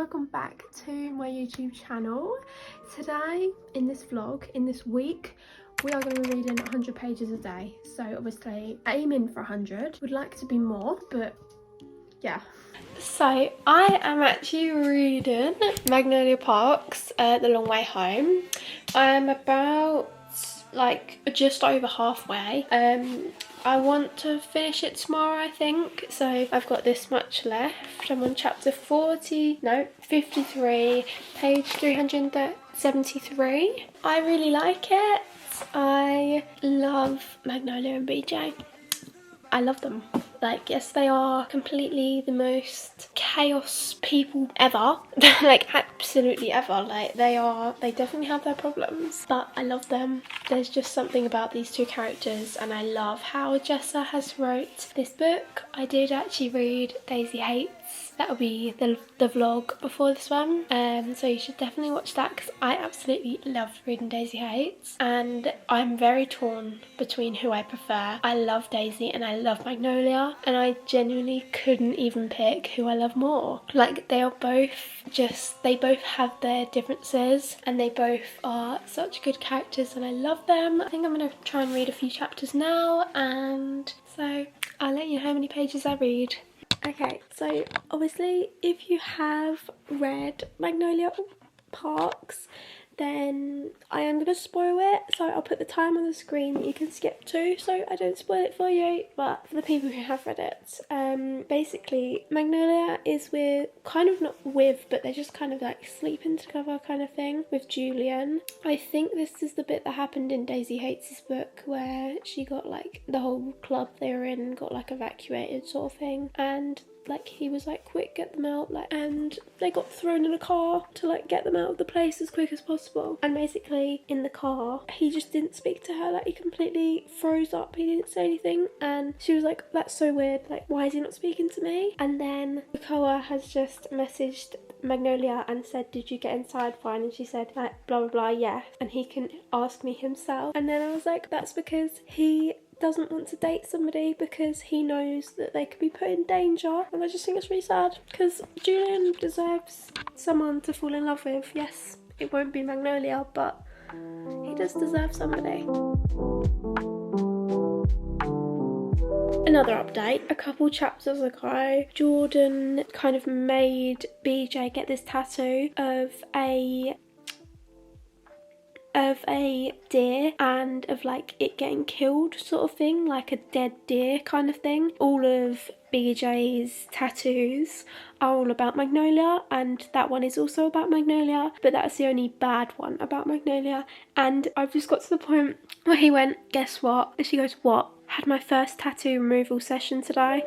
welcome back to my YouTube channel. Today in this vlog, in this week, we are going to be reading 100 pages a day. So obviously aiming for 100, would like to be more, but yeah. So I am actually reading Magnolia Park's The Long Way Home. I'm about like just over halfway. I want to finish it tomorrow, I think, so I've got this much left. I'm on chapter 53, page 373. I really like it. I love Magnolia and BJ. I love them. Like, yes, they are completely the most chaos people ever. Like, absolutely ever. Like, they definitely have their problems, but I love them. There's just something about these two characters, and I love how Jessa has wrote this book. I did actually read Daisy Hates. That'll be the vlog before this one, so you should definitely watch that because I absolutely loved reading Daisy Hates, and I'm very torn between who I prefer. I love Daisy and I love Magnolia, and I genuinely couldn't even pick who I love more. Like, they are both they both have their differences, and they both are such good characters, and I love them. I think I'm going to try and read a few chapters now, and so I'll let you know how many pages I read. Okay, so obviously if you have read Magnolia Parks, then I am going to spoil it, so I'll put the time on the screen that you can skip to so I don't spoil it for you. But for the people who have read it, basically Magnolia is but they're just kind of like sleeping together kind of thing with Julian. I think this is the bit that happened in Daisy Hates' book where she got like, the whole club they were in got like evacuated sort of thing, and like he was like, quick, get them out, like, and they got thrown in a car to like get them out of the place as quick as possible. And basically in the car he just didn't speak to her, like he completely froze up, he didn't say anything, and she was like, that's so weird, like why is he not speaking to me? And then Koa has just messaged Magnolia and said, did you get inside fine? And she said like blah blah blah, yeah, and he can ask me himself. And then I was like, that's because he doesn't want to date somebody because he knows that they could be put in danger. And I just think it's really sad because Julian deserves someone to fall in love with. Yes, it won't be Magnolia, but he does deserve somebody. Another update, a couple chapters ago, Jordan kind of made BJ get this tattoo of a deer and of like it getting killed sort of thing, like a dead deer kind of thing. All of BJ's tattoos are all about Magnolia, and that one is also about Magnolia, but that's the only bad one about Magnolia. And I've just got to the point where he went, guess what? And she goes, what? Had my first tattoo removal session today.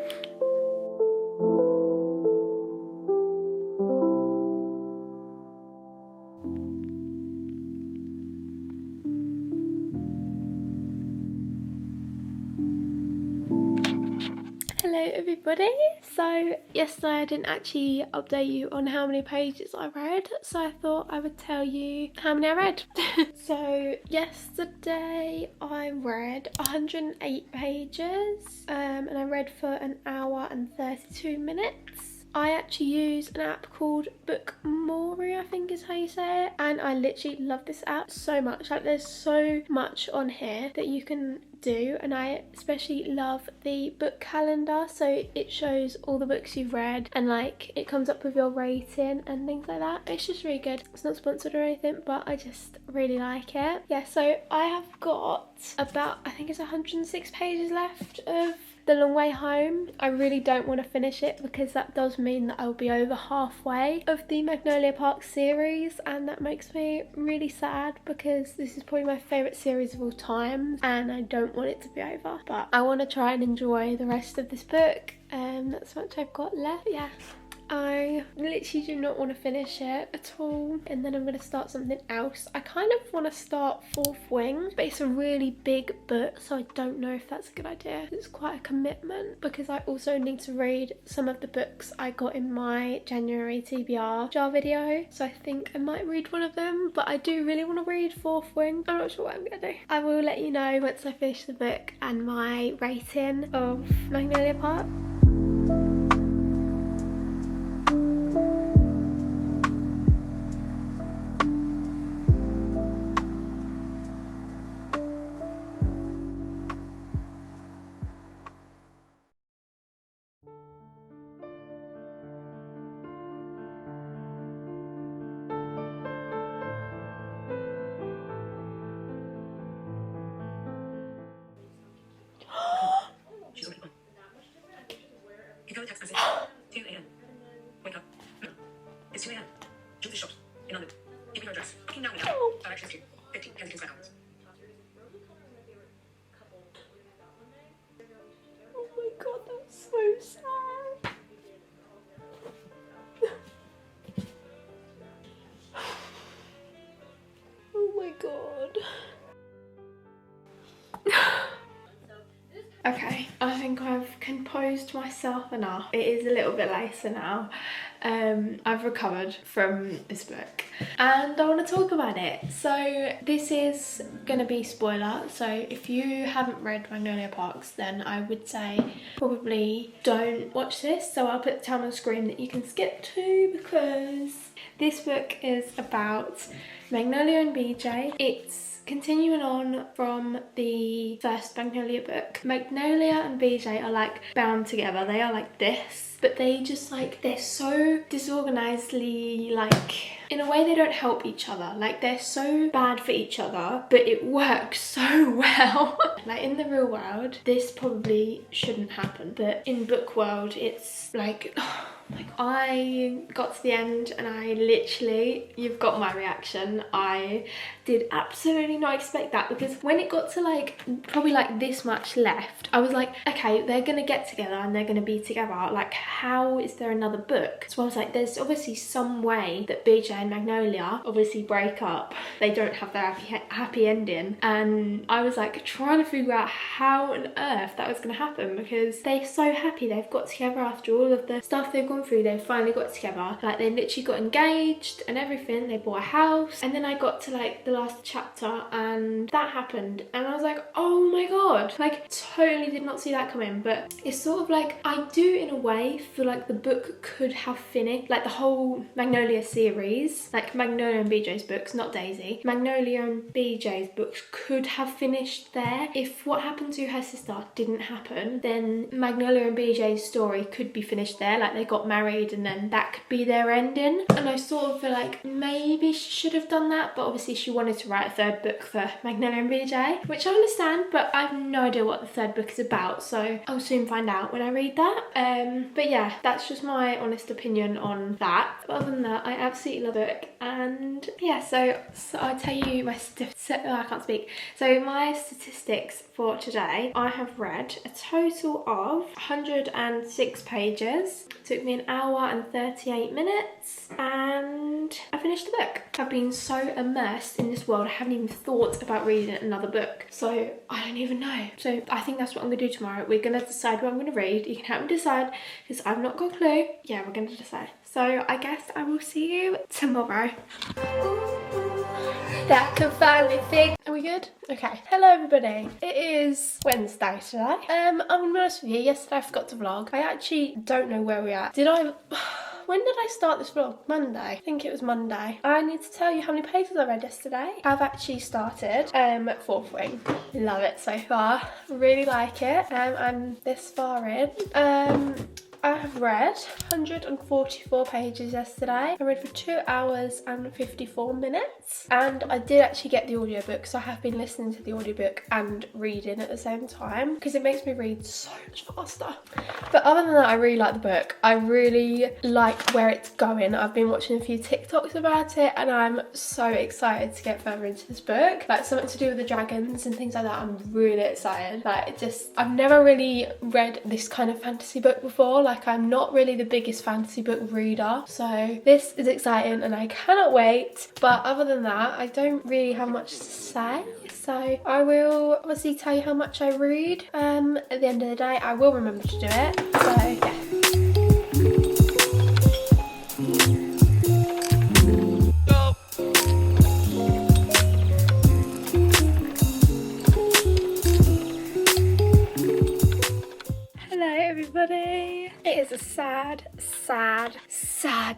Hello everybody. So yesterday I didn't actually update you on how many pages I read, so I thought I would tell you how many I read. So yesterday I read 108 pages, and I read for an hour and 32 minutes. I actually use an app called Bookmori, I think is how you say it, and I literally love this app so much. Like, there's so much on here that you can do, and I especially love the book calendar, so it shows all the books you've read and like it comes up with your rating and things like that. It's just really good. It's not sponsored or anything, but I just really like it. Yeah, so I have got about, I think it's 106 pages left of The Long Way Home. I really don't want to finish it because that does mean that I'll be over halfway of the Magnolia Park series, and that makes me really sad because this is probably my favourite series of all time and I don't want it to be over. But I want to try and enjoy the rest of this book, and that's what I've got left. Yeah, I literally do not want to finish it at all, and then I'm going to start something else. I kind of want to start Fourth Wing, but it's a really big book, so I don't know if that's a good idea. It's quite a commitment because I also need to read some of the books I got in my January TBR jar video, so I think I might read one of them, but I do really want to read Fourth Wing. I'm not sure what I'm going to do. I will let you know once I finish the book and my rating of Magnolia Park. minutes. Now. Directions to 15 Kensington Square Gardens. Oh my god, that's so sad. Oh my god. Okay, I think I've composed myself enough. It is a little bit later now. I've recovered from this book and I want to talk about it. So this is going to be spoiler, so if you haven't read Magnolia Parks, then I would say probably don't watch this. So I'll put the time on the screen that you can skip to, because this book is about Magnolia and BJ. It's continuing on from the first Magnolia book. Magnolia and BJ are like bound together. They are like this, but they just like, they're so disorganizedly, like, in a way they don't help each other. Like, they're so bad for each other, but it works so well. Like, in the real world, this probably shouldn't happen, but in book world, it's like, like, I got to the end and I literally, you've got my reaction. I did absolutely not expect that, because when it got to like probably like this much left, I was like, okay, they're gonna get together and they're gonna be together. Like, how is there another book? So I was like, there's obviously some way that BJ and Magnolia obviously break up. They don't have their happy ending. And I was like trying to figure out how on earth that was gonna happen, because they're so happy. They've got together after all of the stuff they've gone through. They finally got together. Like, they literally got engaged and everything. They bought a house. And then I got to like the last chapter and that happened, and I was like, oh my god, like, totally did not see that coming. But it's sort of like, I do in a way feel like the book could have finished, like the whole Magnolia series, like Magnolia and BJ's books, not Daisy, Magnolia and BJ's books could have finished there. If what happened to her sister didn't happen, then Magnolia and BJ's story could be finished there. Like, they got married and then that could be their ending. And I sort of feel like maybe she should have done that, but obviously she wanted to write a third book for Magnolia and BJ, which I understand, but I have no idea what the third book is about, so I'll soon find out when I read that. But yeah, that's just my honest opinion on that. But other than that, I absolutely love it. And yeah, so I'll tell you my I can't speak. So my statistics for today, I have read a total of 106 pages. It took me an hour and 38 minutes and I finished the book. I've been so immersed in this world, I haven't even thought about reading another book, so I don't even know. So I think that's what I'm gonna do tomorrow. We're gonna decide what I'm gonna read. You can help me decide, because I've not got a clue. Yeah, we're gonna decide. So I guess I will see you tomorrow. That can finally fix. Are we good? Okay. Hello everybody. It is Wednesday today. I'm gonna be honest with you, yesterday I forgot to vlog. I actually don't know where we're at. When did I start this vlog? Monday? I think it was Monday. I need to tell you how many pages I read yesterday. I've actually started Fourth Wing. Love it so far. Really like it. I'm this far in. I have read 144 pages yesterday. I read for 2 hours and 54 minutes. And I did actually get the audiobook, so I have been listening to the audiobook and reading at the same time, because it makes me read so much faster. But other than that, I really like the book. I really like where it's going. I've been watching a few TikToks about it and I'm so excited to get further into this book. Like, something to do with the dragons and things like that. I'm really excited. Like, I've never really read this kind of fantasy book before. Like, I'm not really the biggest fantasy book reader, so this is exciting and I cannot wait. But other than that, I don't really have much to say, so I will obviously tell you how much I read at the end of the day. I will remember to do it, so yeah. Everybody, it is a sad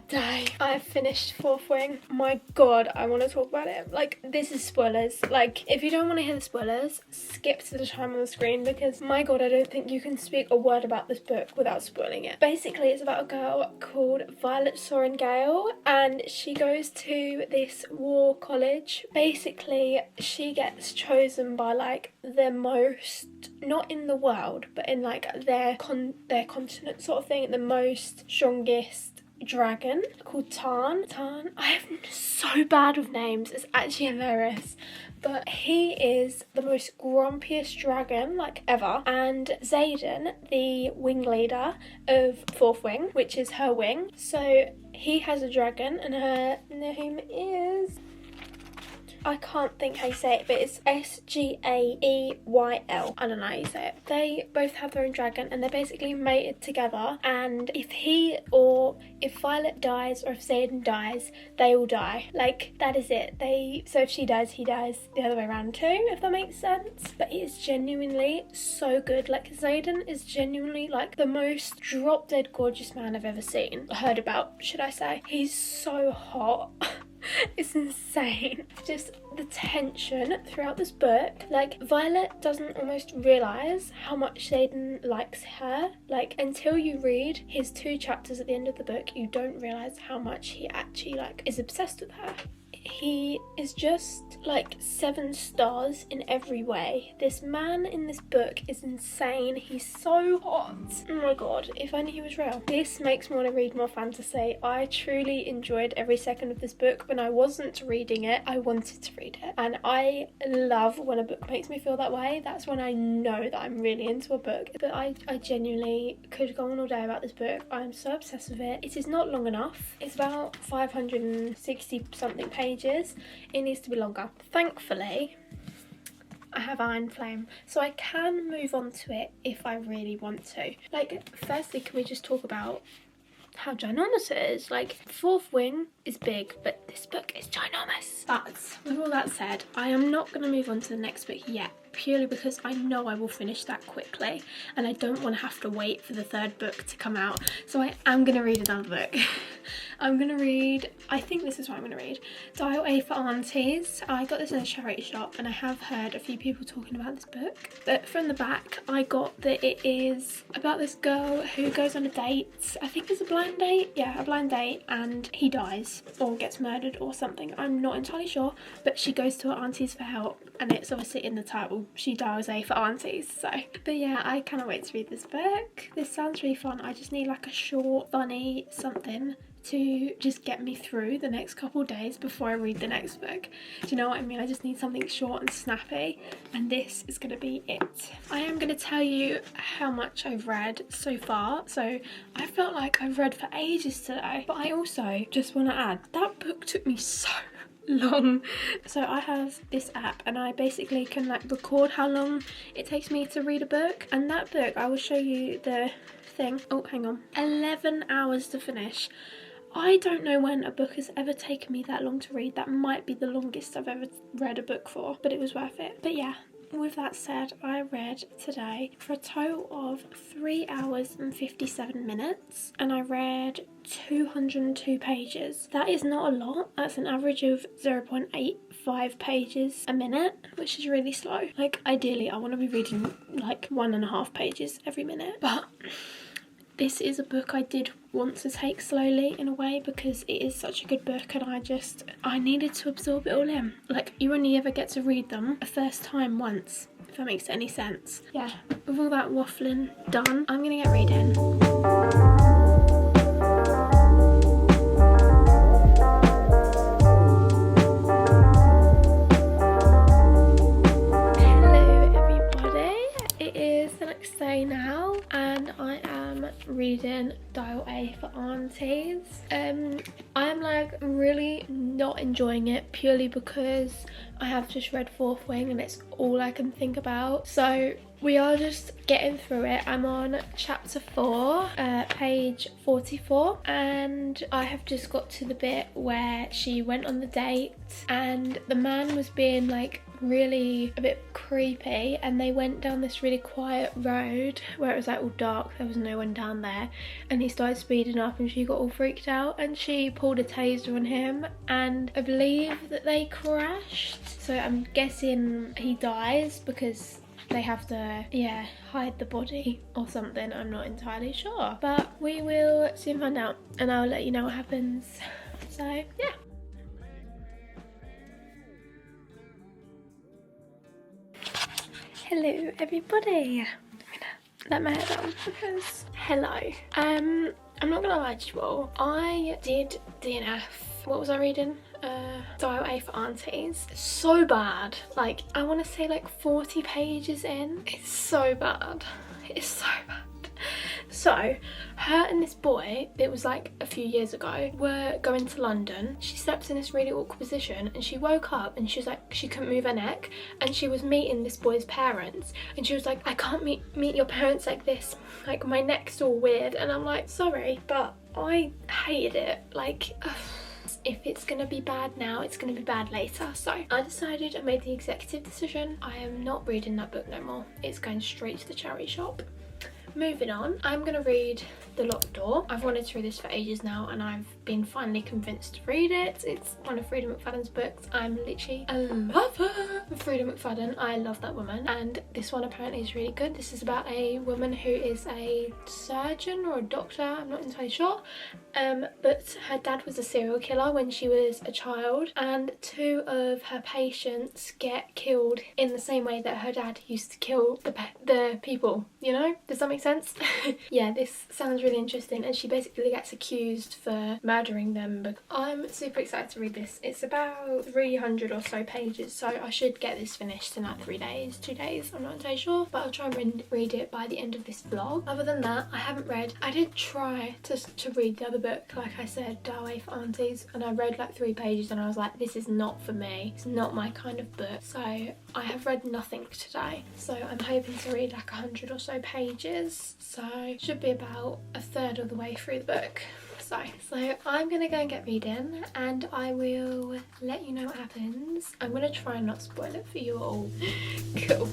day. I've finished Fourth Wing. My god, I want to talk about it. Like, this is spoilers. Like, if you don't want to hear the spoilers, skip to the time on the screen, because my god, I don't think you can speak a word about this book without spoiling it. Basically, it's about a girl called Violet Soren Gale, and she goes to this war college. Basically, she gets chosen by like the most, not in the world, but in like their continent sort of thing, the most strongest dragon called Tarn. I am so bad with names, it's actually hilarious. But he is the most grumpiest dragon like ever, and Xaden, the wing leader of Fourth Wing, which is her wing, so he has a dragon and her name is, I can't think how you say it, but it's Sgaeyl. I don't know how you say it. They both have their own dragon and they're basically mated together, and if Violet dies or if Xaden dies, they all die. Like, that is it. So if she dies, he dies, the other way around too, if that makes sense. But it is genuinely so good. Like, Xaden is genuinely like the most drop dead gorgeous man I've ever seen. Heard about, should I say. He's so hot. It's insane. Just the tension throughout this book. Like, Violet doesn't almost realise how much Xaden likes her. Like, until you read his 2 chapters at the end of the book, you don't realise how much he actually like is obsessed with her. He is just like 7 stars in every way. This man in this book is insane. He's so hot. Oh my god, if only he was real. This makes me want to read more fantasy. I truly enjoyed every second of this book. When I wasn't reading it, I wanted to read it. And I love when a book makes me feel that way. That's when I know that I'm really into a book. But I genuinely could go on all day about this book. I'm so obsessed with it. It is not long enough. It's about 560 something pages. It needs to be longer. Thankfully, I have Iron Flame, so I can move on to it if I really want to. Like, firstly, can we just talk about how ginormous it is? Like, Fourth Wing is big, but this book is ginormous. But with all that said, I am not going to move on to the next book yet, purely because I know I will finish that quickly and I don't want to have to wait for the 3rd book to come out. So I am going to read another book. I'm going to read, I think this is what I'm going to read, Dial A for Aunties. I got this in a charity shop and I have heard a few people talking about this book. But from the back, I got that it is about this girl who goes on a date. I think it's a blind date. Yeah, a blind date, and he dies or gets murdered or something. I'm not entirely sure, but she goes to her aunties for help, and it's obviously in the title, she dials A for Aunties. So, but yeah, I cannot wait to read this book. This sounds really fun. I just need like a short, funny something to just get me through the next couple of days before I read the next book. Do you know what I mean? I just need something short and snappy, and this is going to be it. I am going to tell you how much I've read so far. So I felt like I've read for ages today, but I also just want to add that book took me so long. So I have this app and I basically can like record how long it takes me to read a book, and that book, I will show you the thing. Oh, hang on. 11 hours to finish. I don't know when a book has ever taken me that long to read. That might be the longest I've ever read a book for, but it was worth it. But yeah, with that said, I read today for a total of 3 hours and 57 minutes, and I read 202 pages. That is not a lot. That's an average of 0.85 pages a minute, which is really slow. Like, ideally, I want to be reading like 1.5 pages every minute, but this is a book I did want to take slowly in a way because it is such a good book, and I needed to absorb it all in. Like, you only ever get to read them a first time once, if that makes any sense. Yeah, with all that waffling done, I'm gonna get reading. Now, and I am reading Dial A for Aunties. I am like really not enjoying it purely because I have just read Fourth Wing and it's all I can think about. So we are just getting through it. I'm on chapter 4, page 44, and I have just got to the bit where she went on the date and the man was being like really a bit creepy, and they went down this really quiet road where it was like all dark, there was no one down there, and he started speeding up and she got all freaked out and she pulled a taser on him, and I believe that they crashed. So I'm guessing he dies because they have to, yeah, hide the body or something. I'm not entirely sure, but we will soon find out and I'll let you know what happens. So yeah. Hello everybody. I'm gonna let my hair down because hello. I'm not gonna lie to you all, I did DNF. What was I reading? Dial A for Aunties. So bad. Like, I want to say like 40 pages in. It's so bad. It's so bad. So, her and this boy, it was like a few years ago, were going to London. She slept in this really awkward position and she woke up and she was like, she couldn't move her neck, and she was meeting this boy's parents and she was like, I can't meet your parents like this. Like, my neck's all weird. And I'm like, sorry, but I hated it. Like, ugh. If it's gonna be bad now, it's gonna be bad later. So I decided, I made the executive decision, I am not reading that book no more. It's going straight to the charity shop. Moving on, I'm gonna read The Locked Door. I've wanted to read this for ages now and I've been finally convinced to read it. It's one of Freida McFadden's books. I'm literally a lover of Freida McFadden. I love that woman, and this one apparently is really good. This is about a woman who is a surgeon or a doctor, I'm not entirely sure, but her dad was a serial killer when she was a child, and 2 of her patients get killed in the same way that her dad used to kill the people, you know? Does that make sense? Yeah, this sounds really interesting, and she basically gets accused for murdering them. But I'm super excited to read this. It's about 300 or so pages, so I should get this finished in like 3 days, 2 days, I'm not entirely sure, but I'll try and read it by the end of this vlog. Other than that, I haven't read. I did try to read the other book, like I said, Dial A for Aunties, and I read like 3 pages and I was like, this is not for me. It's not my kind of book. So I have read nothing today. So I'm hoping to read like 100 or so pages. So should be about a third of the way through the book. So I'm gonna go and get reading and I will let you know what happens. I'm gonna try and not spoil it for you all. Cool.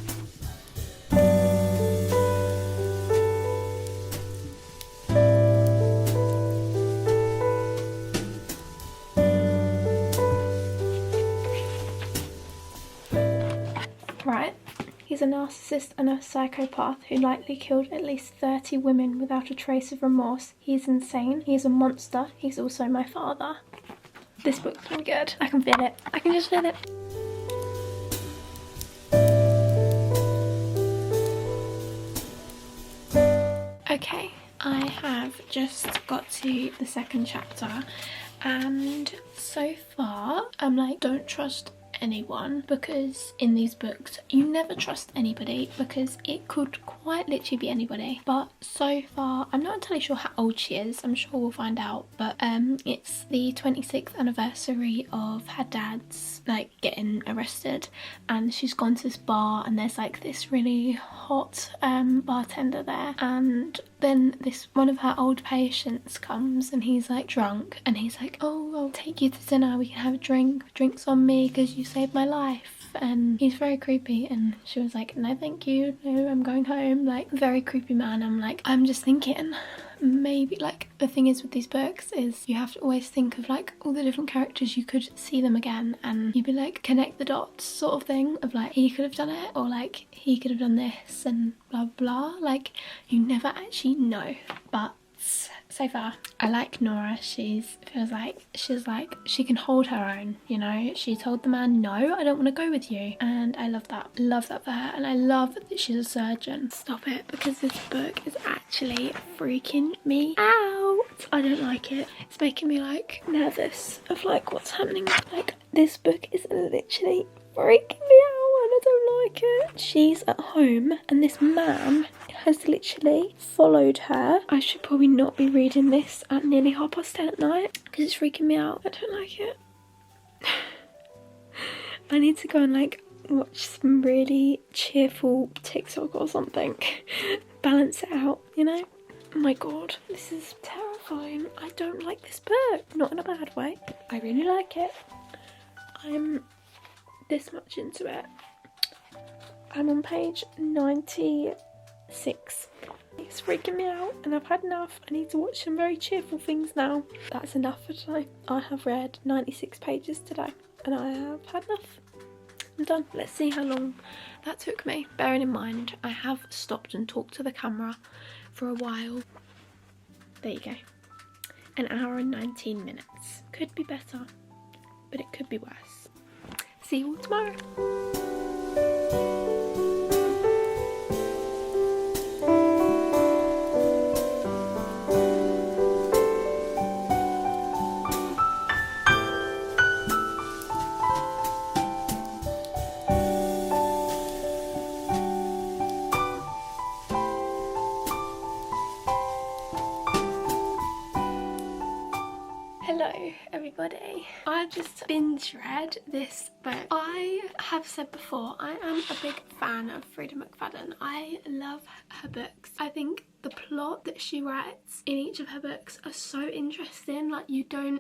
Right. He's a narcissist and a psychopath who likely killed at least 30 women without a trace of remorse. He's insane. He's a monster. He's also my father. This book's really good. I can feel it. I can just feel it. Okay, I have just got to the 2nd chapter and so far I'm like, don't trust anyone, because in these books you never trust anybody because it could quite literally be anybody. But so far I'm not entirely sure how old she is, I'm sure we'll find out, but it's the 26th anniversary of her dad's like getting arrested, and she's gone to this bar and there's like this really hot bartender there, and then this one of her old patients comes and he's like drunk and he's like, oh, I'll take you to dinner, we can have a drink, drinks on me because you saved my life. And he's very creepy, and she was like, no thank you, no, I'm going home. Like, very creepy man. I'm like, I'm just thinking maybe, like, the thing is with these books is you have to always think of like all the different characters, you could see them again and you'd be like, connect the dots sort of thing of like, he could have done it, or like he could have done this and blah blah. Like, you never actually know. But so far I like Nora. She can hold her own, you know. She told the man, no, I don't want to go with you, and I love that for her. And I love that she's a surgeon. Stop it, because this book is actually freaking me out. I don't like it. It's making me like nervous of like what's happening. Like, this book is literally freaking me out and I don't like it. She's at home and this man has literally followed her. I should probably not be reading this at nearly 10:30 at night because it's freaking me out. I don't like it. I need to go and like watch some really cheerful TikTok or something. Balance it out, you know? Oh my god, this is terrifying. I don't like this book. Not in a bad way. I really like it. I'm this much into it. I'm on page 96. It's freaking me out and I've had enough. I need to watch some very cheerful things now. That's enough for today. I have read 96 pages today and I have had enough. I'm done. Let's see how long that took me. Bearing in mind, I have stopped and talked to the camera for a while. There you go. 1 hour and 19 minutes. Could be better, but it could be worse. See you all tomorrow. everybody. I just binge read this book. I have said before, I am a big fan of Frida McFadden. I love her books. I think the plot that she writes in each of her books are so interesting. Like,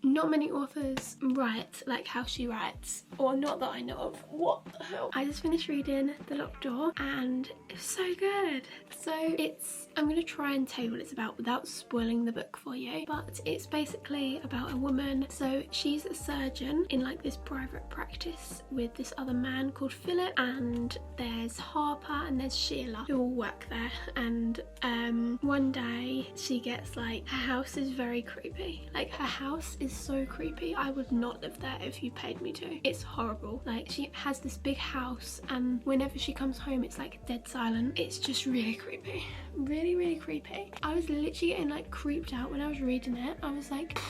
not many authors write like how she writes, or not that I know of. What the hell? I just finished reading The Locked Door and it's so good. So I'm gonna try and tell you what it's about without spoiling the book for you, but it's basically about a woman. So she's a surgeon in like this private practice with this other man called Philip, and there's Harper and there's Sheila who all work there. And one day she gets like, her house is very creepy. Like, her house is so creepy. I would not live there if you paid me to. It's horrible. Like, she has this big house and whenever she comes home it's like dead silent. It's just really creepy. Really, really creepy. I was literally getting like creeped out when I was reading it. I was like,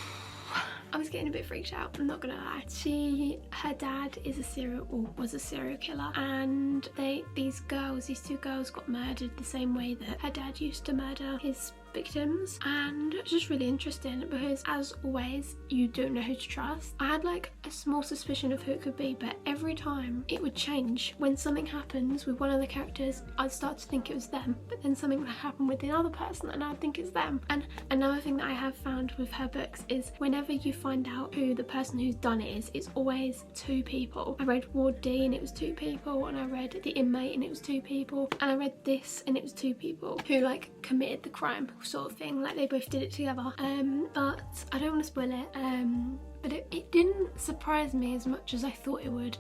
I was getting a bit freaked out, I'm not gonna lie. Her dad was a serial killer, and these two girls got murdered the same way that her dad used to murder his victims. And it's just really interesting because, as always, you don't know who to trust. I had like a small suspicion of who it could be, but every time it would change. When something happens with one of the characters, I'd start to think it was them, but then something would happen with the other person and I'd think it's them. And another thing that I have found with her books is whenever you find out who the person who's done it is, it's always two people. I read Ward D and it was two people, and I read The Inmate and it was two people, and I read this and it was two people who like committed the crime, sort of thing. Like, they both did it together. But I don't want to spoil it. But it didn't surprise me as much as I thought it would.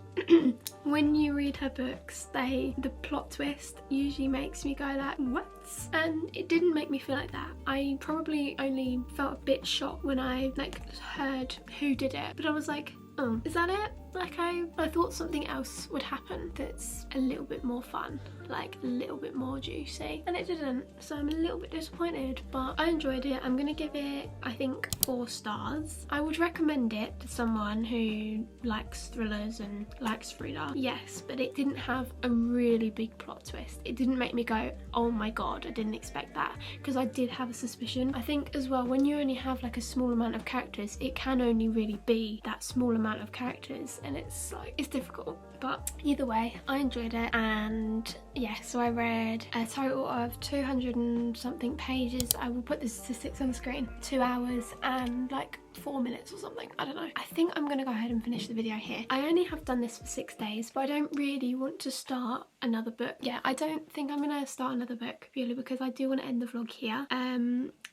When you read her books, the plot twist usually makes me go like, what? And it didn't make me feel like that. I probably only felt a bit shocked when I like heard who did it, but I was like, oh, is that it? Like, I thought something else would happen that's a little bit more fun, like a little bit more juicy, and it didn't, so I'm a little bit disappointed, but I enjoyed it. I'm gonna give it, I think, 4 stars. I would recommend it to someone who likes thrillers and likes Frida, yes, but it didn't have a really big plot twist. It didn't make me go, oh my god, I didn't expect that, because I did have a suspicion. I think as well, when you only have like a small amount of characters, it can only really be that small amount of characters, and it's like, it's difficult. But either way, I enjoyed it. And yeah, so I read a total of 200 and something pages. I will put the statistics on the screen. 2 hours and like 4 minutes or something, I don't know. I think I'm gonna go ahead and finish the video here. I only have done this for 6 days, but I don't really want to start another book. Yeah, I don't think I'm gonna start another book purely because I do want to end the vlog here.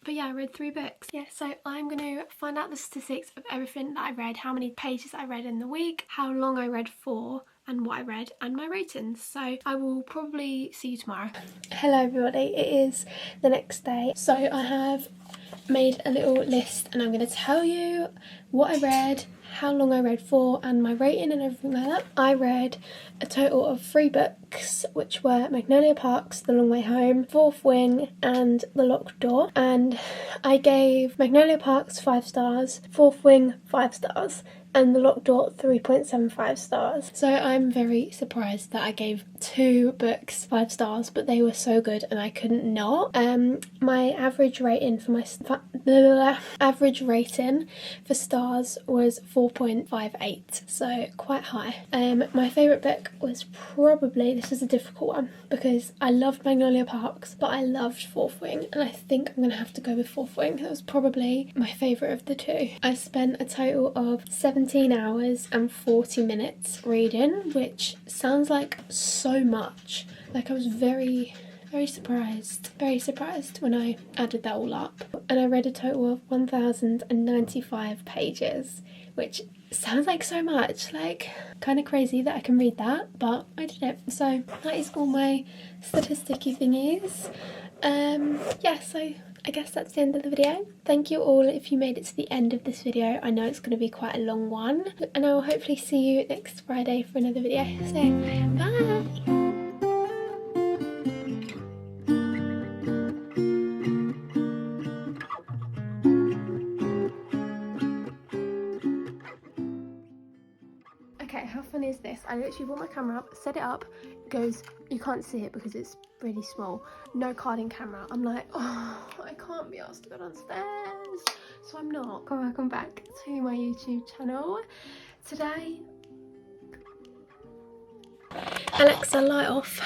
But yeah, I read 3 books. Yeah, so I'm gonna find out the statistics of everything that I read, how many pages I read in the week, how long I read for, and what I read, and my ratings. So I will probably see you tomorrow. Hello everybody, it is the next day. So I have made a little list and I'm going to tell you what I read, how long I read for, and my rating and everything like that. I read a total of 3 books, which were Magnolia Parks, The Long Way Home, Fourth Wing, and The Locked Door. And I gave Magnolia Parks 5 stars, Fourth Wing 5 stars, and The Locked Door 3.75 stars. So I'm very surprised that I gave 2 books 5 stars, but they were so good and I couldn't not. My average rating for stars was 4.58, so quite high. My favourite book was probably, this is a difficult one because I loved Magnolia Parks, but I loved Fourth Wing, and I think I'm gonna have to go with Fourth Wing. That was probably my favourite of the 2. I spent a total of 17 hours and 40 minutes reading, which sounds like so much. Like, I was very surprised when I added that all up. And I read a total of 1,095 pages, which sounds like so much, like kind of crazy that I can read that, but I did it. So that is all my statisticky thingies. Yeah, so I guess that's the end of the video. Thank you all if you made it to the end of this video. I know it's going to be quite a long one, and I will hopefully see you next Friday for another video. So, bye! Okay, how fun is this? I literally brought my camera up, set it up, goes, you can't see it because it's really small, no carding camera. I'm like, oh, I can't be asked to go downstairs. So I'm not. Welcome back to my YouTube channel. Today, Alexa, light off.